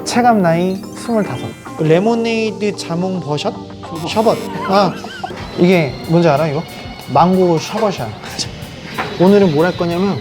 체감 나이 25. 레모네이드 자몽 버섯? 셔벗. 아, 이게 뭔지 알아 이거? 망고 셔벗이야. 오늘은 뭘 할 거냐면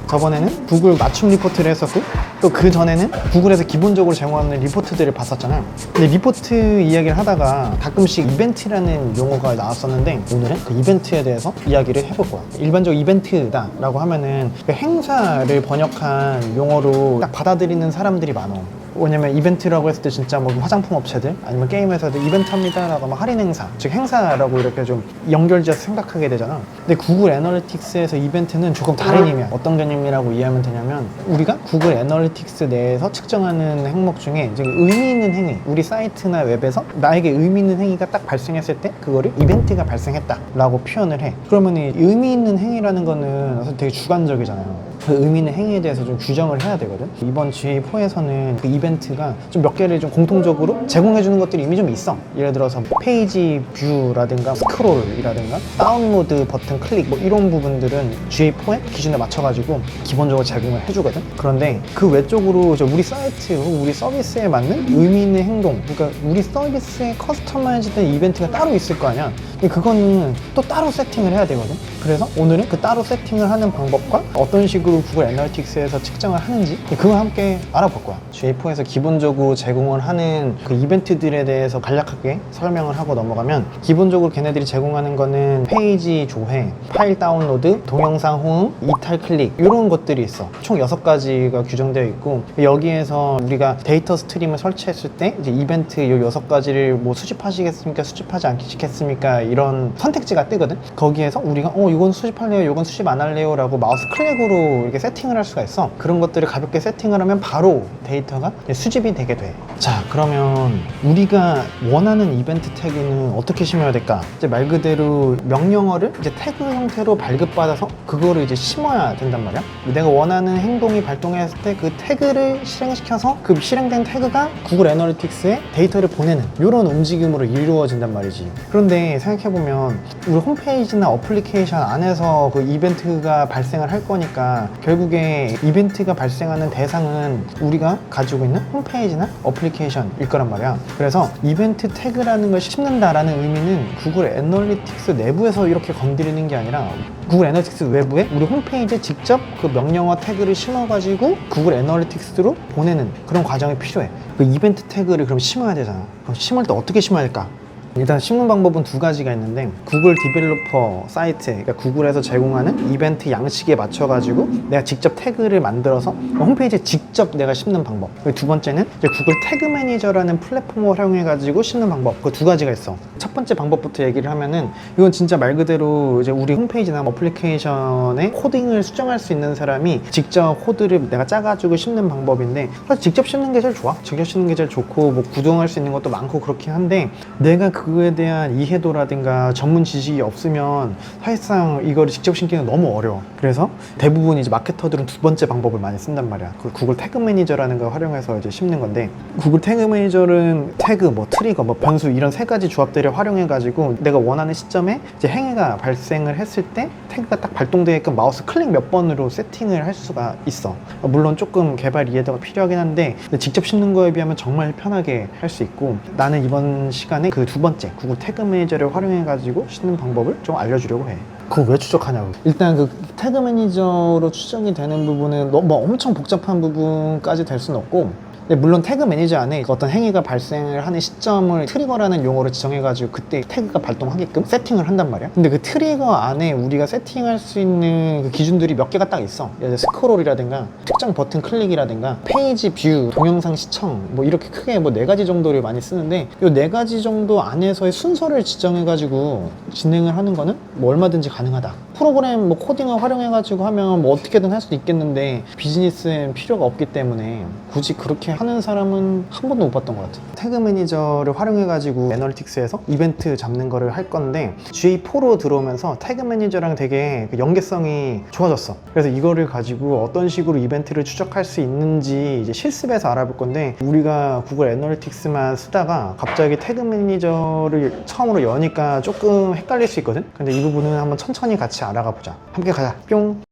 저번에는 구글 맞춤 리포트를 했었고 또 그 전에는 구글에서 기본적으로 제공하는 리포트들을 봤었잖아요. 근데 리포트 이야기를 하다가 가끔씩 이벤트라는 용어가 나왔었는데 오늘은 그 이벤트에 대해서 이야기를 해볼 거야. 일반적으로 이벤트다 라고 하면은 그 행사를 번역한 용어로 딱 받아들이는 사람들이 많아. 왜냐면 이벤트라고 했을 때 진짜 뭐 화장품 업체들 아니면 게임 회사들 이벤트 합니다 라고 막 할인 행사, 즉 행사라고 이렇게 좀 연결지어서 생각하게 되잖아. 근데 구글 애널리틱스에서 이벤트는 조금 다른 의미야. 어떤 개념이라고 이해하면 되냐면 우리가 구글 애널리틱스 내에서 측정하는 항목 중에 이제 의미 있는 행위, 우리 사이트나 웹에서 나에게 의미 있는 행위가 딱 발생했을 때 그거를 이벤트가 발생했다 라고 표현을 해. 그러면 이 의미 있는 행위라는 거는 되게 주관적이잖아요. 그 의미 있는 행위에 대해서 좀 규정을 해야 되거든. 이번 GA4에서는 그 이벤트가 좀 몇 개를 좀 공통적으로 제공해 주는 것들이 이미 좀 있어. 예를 들어서 페이지 뷰라든가 스크롤이라든가 다운로드 버튼 클릭 뭐 이런 부분들은 GA4의 기준에 맞춰가지고 기본적으로 제공을 해주거든. 그런데 그 외적으로 우리 사이트, 우리 서비스에 맞는 의미 있는 행동, 그러니까 우리 서비스에 커스터마이즈된 이벤트가 따로 있을 거 아니야. 근데 그거는 또 따로 세팅을 해야 되거든. 그래서 오늘은 그 따로 세팅을 하는 방법과 어떤 식으로 구글 애널리틱스에서 측정을 하는지 그거 함께 알아볼 거야. GA4에서 기본적으로 제공을 하는 그 이벤트들에 대해서 간략하게 설명을 하고 넘어가면 기본적으로 걔네들이 제공하는 거는 페이지 조회, 파일 다운로드, 동영상 호응, 이탈 클릭 이런 것들이 있어. 총 6가지가 규정되어 있고 여기에서 우리가 데이터 스트림을 설치했을 때 이제 이벤트 이 6가지를 뭐 수집하시겠습니까? 수집하지 않겠습니까? 이런 선택지가 뜨거든. 거기에서 우리가 이건 수집할래요? 이건 수집 안 할래요? 라고 마우스 클릭으로 이렇게 세팅을 할 수가 있어. 그런 것들을 가볍게 세팅을 하면 바로 데이터가 수집이 되게 돼. 자, 그러면 우리가 원하는 이벤트 태그는 어떻게 심어야 될까? 이제 말 그대로 명령어를 이제 태그 형태로 발급받아서 그거를 이제 심어야 된단 말이야. 내가 원하는 행동이 발동했을 때 그 태그를 실행시켜서 그 실행된 태그가 구글 애널리틱스에 데이터를 보내는 이런 움직임으로 이루어진단 말이지. 그런데 생각해보면 우리 홈페이지나 어플리케이션 안에서 그 이벤트가 발생을 할 거니까 결국에 이벤트가 발생하는 대상은 우리가 가지고 있는 홈페이지나 어플리케이션일 거란 말이야. 그래서 이벤트 태그라는 걸 심는다라는 의미는 구글 애널리틱스 내부에서 이렇게 건드리는 게 아니라 구글 애널리틱스 외부에 우리 홈페이지에 직접 그 명령어 태그를 심어가지고 구글 애널리틱스로 보내는 그런 과정이 필요해. 그 이벤트 태그를 그럼 심어야 되잖아. 그럼 심을 때 어떻게 심어야 될까? 일단 심는 방법은 2가지가 있는데 구글 디벨로퍼 사이트, 그러니까 구글에서 제공하는 이벤트 양식에 맞춰가지고 내가 직접 태그를 만들어서 홈페이지에 직접 내가 심는 방법. 그리고 2번째는 이제 구글 태그 매니저라는 플랫폼을 활용해가지고 심는 방법. 그 2가지가 있어. 첫 번째 방법부터 얘기를 하면은 이건 진짜 말 그대로 이제 우리 홈페이지나 어플리케이션에 코딩을 수정할 수 있는 사람이 직접 코드를 내가 짜가지고 심는 방법인데 사실 직접 심는 게 제일 좋아. 직접 심는 게 제일 좋고 뭐 구동할 수 있는 것도 많고 그렇긴 한데 내가 그거에 대한 이해도라든가 전문 지식이 없으면 사실상 이거를 직접 심기는 너무 어려워. 그래서 대부분 이제 마케터들은 2번째 방법을 많이 쓴단 말이야. 그 구글 태그 매니저라는 걸 활용해서 이제 심는 건데 구글 태그 매니저는 태그, 뭐 트리거, 뭐 변수 이런 3가지 조합들을 활용해 가지고 내가 원하는 시점에 이제 행위가 발생을 했을 때 태그가 딱 발동되게끔 마우스 클릭 몇 번으로 세팅을 할 수가 있어. 물론 조금 개발 이해도가 필요하긴 한데 직접 심는 거에 비하면 정말 편하게 할 수 있고 나는 이번 시간에 그 2번째 구글 태그 매니저를 활용해 가지고 씻는 방법을 좀 알려주려고 해. 그거 왜 추적하냐고. 일단 그 태그 매니저로 추정이 되는 부분은 너무 엄청 복잡한 부분까지 될 수는 없고 물론 태그 매니저 안에 어떤 행위가 발생을 하는 시점을 트리거라는 용어로 지정해가지고 그때 태그가 발동하게끔 세팅을 한단 말이야. 근데 그 트리거 안에 우리가 세팅할 수 있는 그 기준들이 몇 개가 딱 있어. 예를 들어 스크롤이라든가 특정 버튼 클릭이라든가 페이지 뷰, 동영상 시청 뭐 이렇게 크게 뭐 4가지 정도를 많이 쓰는데 이 4가지 정도 안에서의 순서를 지정해가지고 진행을 하는 거는 뭐 얼마든지 가능하다. 프로그램 뭐 코딩을 활용해가지고 하면 뭐 어떻게든 할 수도 있겠는데 비즈니스엔 필요가 없기 때문에 굳이 그렇게 하는 사람은 한 번도 못 봤던 것 같아요. 태그 매니저를 활용해가지고 애널리틱스에서 이벤트 잡는 거를 할 건데 GA4로 들어오면서 태그 매니저랑 되게 그 연계성이 좋아졌어. 그래서 이거를 가지고 어떤 식으로 이벤트를 추적할 수 있는지 이제 실습에서 알아볼 건데 우리가 구글 애널리틱스만 쓰다가 갑자기 태그 매니저를 처음으로 여니까 조금 헷갈릴 수 있거든. 근데 이 부분은 한번 천천히 같이 알아가 보자. 함께 가자. 뿅.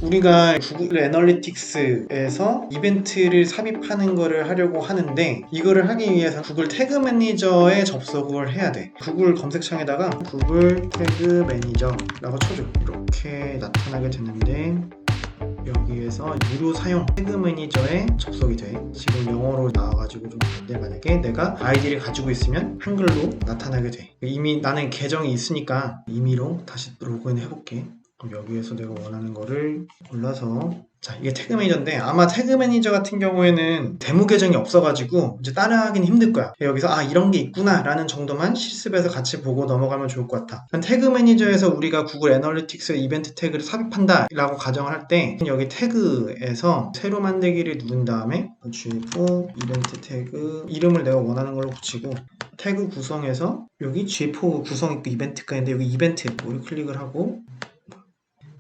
우리가 구글 애널리틱스에서 이벤트를 삽입하는 거를 하려고 하는데, 이거를 하기 위해서 구글 태그 매니저에 접속을 해야 돼. 구글 검색창에다가 구글 태그 매니저라고 쳐줘. 이렇게 나타나게 되는데, 여기에서 무료 사용 태그 매니저에 접속이 돼. 지금 영어로 나와가지고 좀 안돼. 만약에 내가 아이디를 가지고 있으면 한글로 나타나게 돼. 이미 나는 계정이 있으니까 임의로 다시 로그인 해볼게. 그럼 여기에서 내가 원하는 거를 골라서, 자, 이게 태그 매니저인데 아마 태그 매니저 같은 경우에는 데모 계정이 없어가지고 이제 따라하기는 힘들 거야. 여기서 이런 게 있구나 라는 정도만 실습해서 같이 보고 넘어가면 좋을 것 같아. 태그 매니저에서 우리가 구글 애널리틱스 이벤트 태그를 삽입한다 라고 가정을 할 때, 여기 태그에서 새로 만들기를 누른 다음에 G4 이벤트 태그 이름을 내가 원하는 걸로 붙이고, 태그 구성에서 여기 G4 구성 있고 이벤트가 있는데 여기 이벤트 우리 클릭을 하고,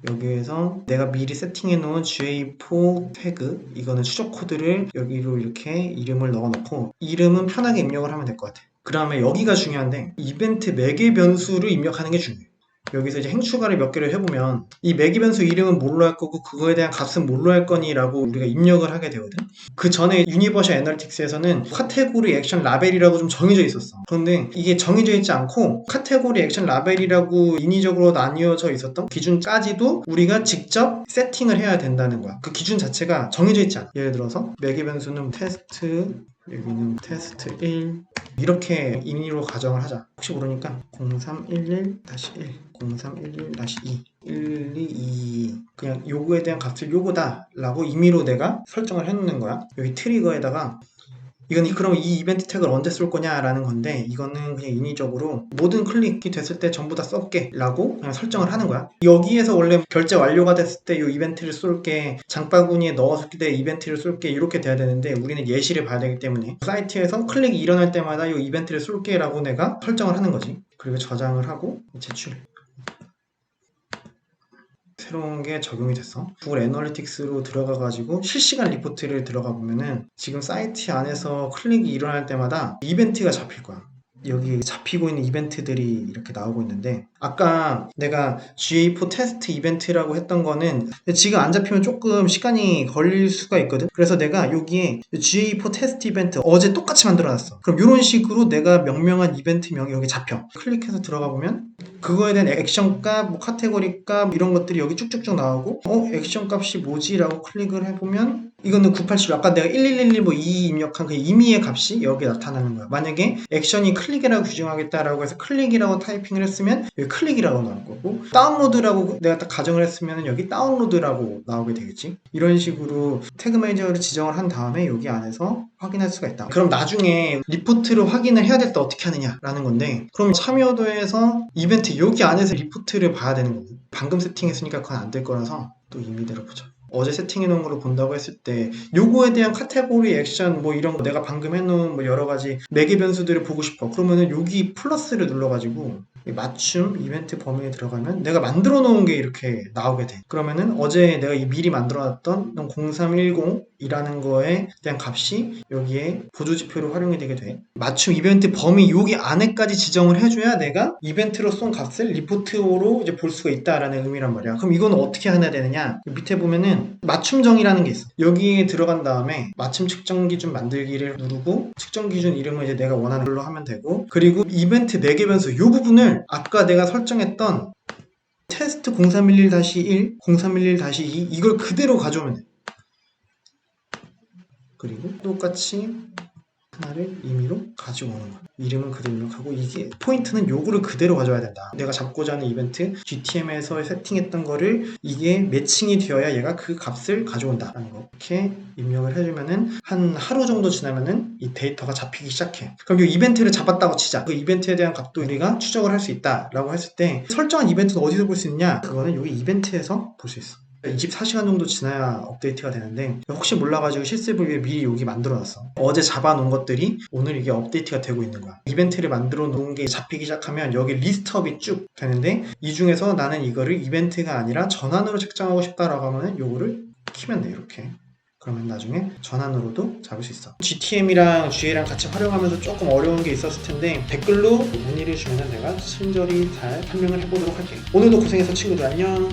여기에서 내가 미리 세팅해 놓은 GA4 태그, 이거는 추적 코드를 여기로 이렇게 이름을 넣어 놓고, 이름은 편하게 입력을 하면 될 것 같아. 그 다음에 여기가 중요한데, 이벤트 매개 변수를 입력하는 게 중요해. 여기서 이제 행추가를 몇 개를 해보면 이 매개 변수 이름은 뭘로 할 거고 그거에 대한 값은 뭘로 할 거니 라고 우리가 입력을 하게 되거든. 그 전에 유니버셜 애널리틱스에서는 카테고리 액션 라벨이라고 좀 정해져 있었어. 그런데 이게 정해져 있지 않고 카테고리 액션 라벨이라고 인위적으로 나뉘어져 있었던 기준까지도 우리가 직접 세팅을 해야 된다는 거야. 그 기준 자체가 정해져 있지 않아. 예를 들어서 매개 변수는 테스트, 여기는 테스트 1 이렇게 임의로 가정을 하자. 혹시 모르니까 0311-1 0311-2 122 그냥 요거에 대한 값을 요거다 라고 임의로 내가 설정을 해놓는 거야. 여기 트리거에다가 이건 그럼 이 이벤트 태그를 언제 쏠 거냐 라는 건데, 이거는 그냥 인위적으로 모든 클릭이 됐을 때 전부 다 쏠게 라고 그냥 설정을 하는 거야. 여기에서 원래 결제 완료가 됐을 때 이 이벤트를 쏠게, 장바구니에 넣었을 때 이벤트를 쏠게 이렇게 돼야 되는데, 우리는 예시를 봐야 되기 때문에 사이트에서 클릭이 일어날 때마다 이 이벤트를 쏠게 라고 내가 설정을 하는 거지. 그리고 저장을 하고 제출. 새로운 게 적용이 됐어. 구글 애널리틱스로 들어가가지고 실시간 리포트를 들어가 보면은 지금 사이트 안에서 클릭이 일어날 때마다 이벤트가 잡힐 거야. 여기 잡히고 있는 이벤트들이 이렇게 나오고 있는데, 아까 내가 GA4 테스트 이벤트라고 했던 거는 지금 안 잡히면 조금 시간이 걸릴 수가 있거든. 그래서 내가 여기에 GA4 테스트 이벤트 어제 똑같이 만들어놨어. 그럼 이런 식으로 내가 명명한 이벤트명이 여기 잡혀. 클릭해서 들어가 보면 그거에 대한 액션 값, 뭐 카테고리 값 이런 것들이 여기 쭉쭉쭉 나오고, 액션 값이 뭐지? 라고 클릭을 해보면 이거는 980, 아까 내가 1111 뭐 2 입력한 그 임의의 값이 여기 나타나는 거야. 만약에 액션이 클릭이라고 규정하겠다라고 해서 클릭이라고 타이핑을 했으면 여기 클릭이라고 나올 거고, 다운로드라고 내가 딱 가정을 했으면 여기 다운로드라고 나오게 되겠지. 이런 식으로 태그 매니저를 지정을 한 다음에 여기 안에서 확인할 수가 있다. 그럼 나중에 리포트를 확인을 해야 될 때 어떻게 하느냐라는 건데, 그럼 참여도에서 이벤트 여기 안에서 리포트를 봐야 되는 거고, 방금 세팅했으니까 그건 안 될 거라서 또 임의대로 보자. 어제 세팅해 놓은 걸로 본다고 했을 때 요거에 대한 카테고리 액션 뭐 이런 거 내가 방금 해놓은 뭐 여러 가지 매개 변수들을 보고 싶어. 그러면은 여기 플러스를 눌러가지고 맞춤 이벤트 범위에 들어가면 내가 만들어 놓은 게 이렇게 나오게 돼. 그러면은 어제 내가 미리 만들어 놨던 0310이라는 거에 대한 값이 여기에 보조지표로 활용이 되게 돼. 맞춤 이벤트 범위 여기 안에까지 지정을 해줘야 내가 이벤트로 쏜 값을 리포트로 이제 볼 수가 있다라는 의미란 말이야. 그럼 이건 어떻게 해야 되느냐? 밑에 보면은 맞춤정이라는 게 있어. 여기에 들어간 다음에 맞춤 측정 기준 만들기를 누르고, 측정 기준 이름을 이제 내가 원하는 걸로 하면 되고, 그리고 이벤트 매개 변수 이 부분을 아까 내가 설정했던 테스트 0311-1, 0311-2 이걸 그대로 가져오면 돼. 그리고 똑같이 하나를 임의로 가지고 오는 거야. 이름은 그대로 입력하고, 이게 포인트는 요거를 그대로 가져와야 된다. 내가 잡고자 하는 이벤트 GTM에서 세팅했던 거를 이게 매칭이 되어야 얘가 그 값을 가져온다 라는 거. 이렇게 입력을 해주면은 한 하루 정도 지나면은 이 데이터가 잡히기 시작해. 그럼 이 이벤트를 잡았다고 치자. 그 이벤트에 대한 값도 우리가 추적을 할 수 있다 라고 했을 때, 설정한 이벤트는 어디서 볼 수 있냐? 그거는 여기 이벤트에서 볼 수 있어. 24시간 정도 지나야 업데이트가 되는데, 혹시 몰라가지고 실습을 위해 미리 여기 만들어놨어. 어제 잡아놓은 것들이 오늘 이게 업데이트가 되고 있는 거야. 이벤트를 만들어 놓은 게 잡히기 시작하면 여기 리스트업이 쭉 되는데, 이 중에서 나는 이거를 이벤트가 아니라 전환으로 책정하고 싶다라고 하면 요거를 키면 돼. 이렇게. 그러면 나중에 전환으로도 잡을 수 있어. GTM이랑 GA랑 같이 활용하면서 조금 어려운 게 있었을 텐데 댓글로 문의를 주면 내가 친절히 잘 설명을 해보도록 할게. 오늘도 고생해서 친구들 안녕.